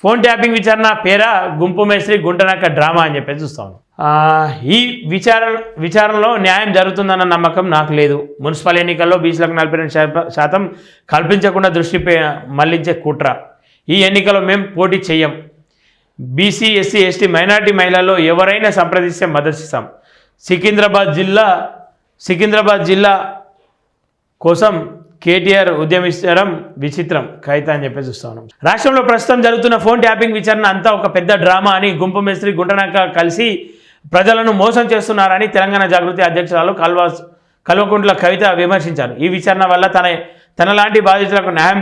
Phone tapping విచారణ పేర గుంపు మేస్త్రి గుంటనక్క డ్రామా అని చెప్పి చూస్తాం. ఈ విచారణలో న్యాయం జరుగుతుందన్న నమ్మకం నాకు లేదు. మున్సిపల్ ఎన్నికల్లో బీసీలకు 42% కల్పించకుండా దృష్టి మళ్లించే కుట్ర. ఈ ఎన్నికల్లో మేము పోటీ చేయం. బీసీ, ఎస్సీ, ఎస్టీ, మైనార్టీ మహిళల్లో ఎవరైనా సంప్రదిస్తే మద్దతిస్తాం. సికింద్రాబాద్ జిల్లా కోసం కేటీఆర్ ఉద్యమించడం విచిత్రం కవిత అని చెప్పి చూస్తాను. రాష్ట్రంలో ప్రస్తుతం జరుగుతున్న ఫోన్ ట్యాపింగ్ విచారణ అంతా ఒక పెద్ద డ్రామా అని గుంపు మేస్త్రి గుంటనక్క కలిసి ప్రజలను మోసం చేస్తున్నారని తెలంగాణ జాగృతి అధ్యక్షురాలు కల్వకుంట్ల కవిత విమర్శించారు. ఈ విచారణ వల్ల తనలాంటి బాధితులకు న్యాయం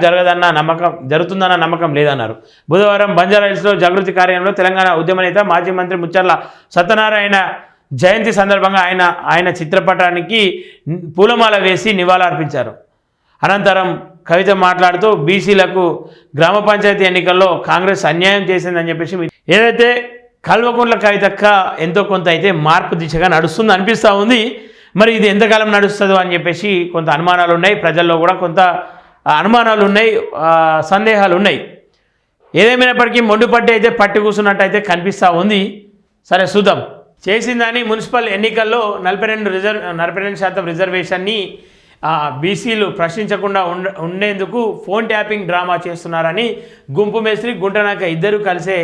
జరుగుతుందన్న నమ్మకం లేదన్నారు. బుధవారం బంజారాహిల్స్లో జాగృతి కార్యాలయంలో తెలంగాణ ఉద్యమ నేత మాజీ మంత్రి ముచ్చర్ల సత్యనారాయణ జయంతి సందర్భంగా ఆయన చిత్రపటానికి పూలమాల వేసి నివాళులర్పించారు. అనంతరం కవిత మాట్లాడుతూ బీసీలకు గ్రామ పంచాయతీ ఎన్నికల్లో కాంగ్రెస్ అన్యాయం చేసిందని చెప్పేసి, ఏదైతే కల్వకుంట్ల కవితక్క ఎంతో కొంత అయితే మార్పు దిశగా నడుస్తుంది అనిపిస్తూ ఉంది. మరి ఇది ఎంతకాలం నడుస్తుందో అని చెప్పేసి కొంత అనుమానాలు ఉన్నాయి. ప్రజల్లో కూడా కొంత అనుమానాలు ఉన్నాయి, సందేహాలు ఉన్నాయి. ఏదేమైనప్పటికీ మొండిపట్టి అయితే పట్టి కూర్చున్నట్టయితే కనిపిస్తూ ఉంది. సరే చూద్దాం. చేసిందని మున్సిపల్ ఎన్నికల్లో 42% రిజర్వేషన్ని బీసీలు ప్రశ్నించకుండా ఉండేందుకు ఫోన్ ట్యాపింగ్ డ్రామా చేస్తున్నారని గుంపు మేస్త్రి గుంటనక్క ఇద్దరు కలిసే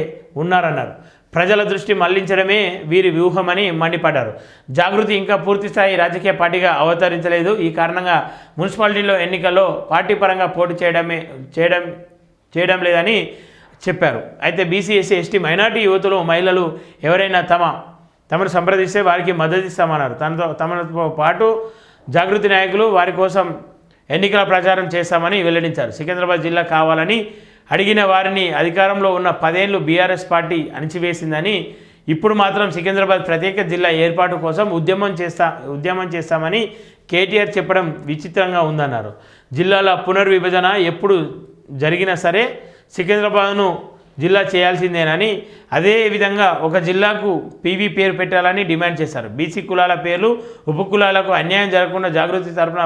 ఉన్నారన్నారు. ప్రజల దృష్టి మళ్లించడమే వీరి వ్యూహమని మండిపడ్డారు. జాగృతి ఇంకా పూర్తిస్థాయి రాజకీయ పార్టీగా అవతరించలేదు. ఈ కారణంగా మున్సిపాలిటీలో ఎన్నికల్లో పార్టీ పరంగా పోటీ చేయడం లేదని చెప్పారు. అయితే బీసీ, ఎస్సీ, ఎస్టీ, మైనార్టీ యువతులు, మహిళలు ఎవరైనా తమను సంప్రదిస్తే వారికి మద్దతు ఇస్తామన్నారు. తమతో పాటు జాగృతి నాయకులు వారి కోసం ఎన్నికల ప్రచారం చేస్తామని వెల్లడించారు. సికింద్రాబాద్ జిల్లా కావాలని అడిగిన వారిని అధికారంలో ఉన్న 10 ఏళ్లు బీఆర్ఎస్ పార్టీ అణిచివేసిందని, ఇప్పుడు మాత్రం సికింద్రాబాద్ ప్రత్యేక జిల్లా ఏర్పాటు కోసం ఉద్యమం చేస్తామని కేటీఆర్ చెప్పడం విచిత్రంగా ఉందన్నారు. జిల్లాల పునర్విభజన ఎప్పుడు జరిగినా సరే సికింద్రాబాద్ను జిల్లా చేయాల్సిందేనని, అదేవిధంగా ఒక జిల్లాకు పీవీ పేరు పెట్టాలని డిమాండ్ చేశారు. బీసీ కులాల పేర్లు, ఉపకులాలకు అన్యాయం జరగకుండా జాగృతి తరపున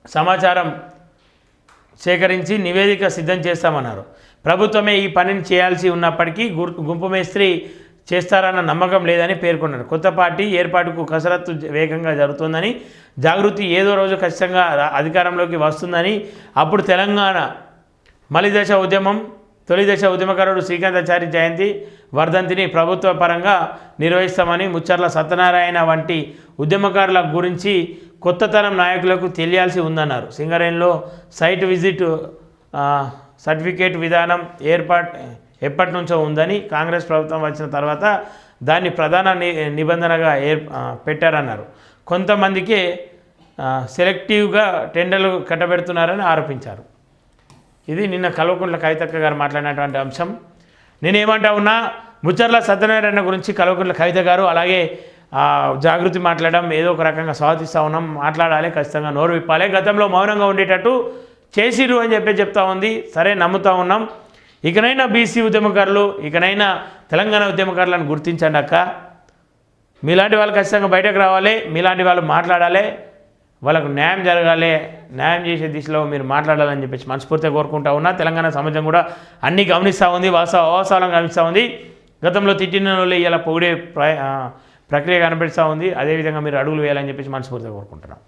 సమాచారం సేకరించి నివేదిక సిద్ధం చేస్తామన్నారు. ప్రభుత్వమే ఈ పనిని చేయాల్సి ఉన్నప్పటికీ గుంపు మేస్త్రి చేస్తారన్న నమ్మకం లేదని పేర్కొన్నారు. కొత్త పార్టీ ఏర్పాటుకు కసరత్తు వేగంగా జరుగుతుందని, జాగృతి ఏదో రోజు ఖచ్చితంగా అధికారంలోకి వస్తుందని, అప్పుడు తెలంగాణ తొలి దశ ఉద్యమకారుడు శ్రీకాంతాచారి జయంతి వర్ధంతిని ప్రభుత్వ పరంగా నిర్వహిస్తామని, ముచ్చర్ల సత్యనారాయణ వంటి ఉద్యమకారుల గురించి కొత్త తరం నాయకులకు తెలియాల్సి ఉందన్నారు. సింగరేణిలో సైట్ విజిట్ సర్టిఫికేట్ విధానం ఎప్పటి నుంచో ఉందని, కాంగ్రెస్ ప్రభుత్వం వచ్చిన తర్వాత దాన్ని ప్రధాన నిబంధనగా పెట్టారన్నారు. కొంతమందికే సెలెక్టివ్గా టెండర్లు కట్టబెడుతున్నారని ఆరోపించారు. ఇది నిన్న కల్వకుంట్ల కవితక్క గారు మాట్లాడినటువంటి అంశం. నేనేమంటా ఉన్నా, ముచ్చర్ల సత్యనారాయణ గురించి కల్వకుంట్ల కవిత గారు అలాగే జాగృతి మాట్లాడడం ఏదో ఒక రకంగా స్వాగతిస్తూ ఉన్నాం. మాట్లాడాలి, ఖచ్చితంగా నోరు విప్పాలి. గతంలో మౌనంగా ఉండేటట్టు చేసిరు అని చెప్తా ఉంది. సరే, నమ్ముతూ ఉన్నాం. ఇకనైనా బీసీ ఉద్యమకారులు, ఇకనైనా తెలంగాణ ఉద్యమకారులను గుర్తించండి అక్క. మీలాంటి వాళ్ళు ఖచ్చితంగా బయటకు రావాలి, మీలాంటి వాళ్ళు మాట్లాడాలి, వాళ్ళకు న్యాయం జరగాలి, న్యాయం చేసే దిశలో మీరు మాట్లాడాలని చెప్పేసి మనస్ఫూర్తిగా కోరుకుంటా ఉన్నా. తెలంగాణ సమాజం కూడా అన్నీ గమనిస్తూ ఉంది, వాస్తవాలను గమనిస్తూ ఉంది. గతంలో తిట్టిన వాళ్ళు ఇలా పొగిడే ప్రక్రియ కనిపిస్తూ ఉంది. అదేవిధంగా మీరు అడుగులు వేయాలని చెప్పేసి మనస్ఫూర్తిగా కోరుకుంటున్నాం.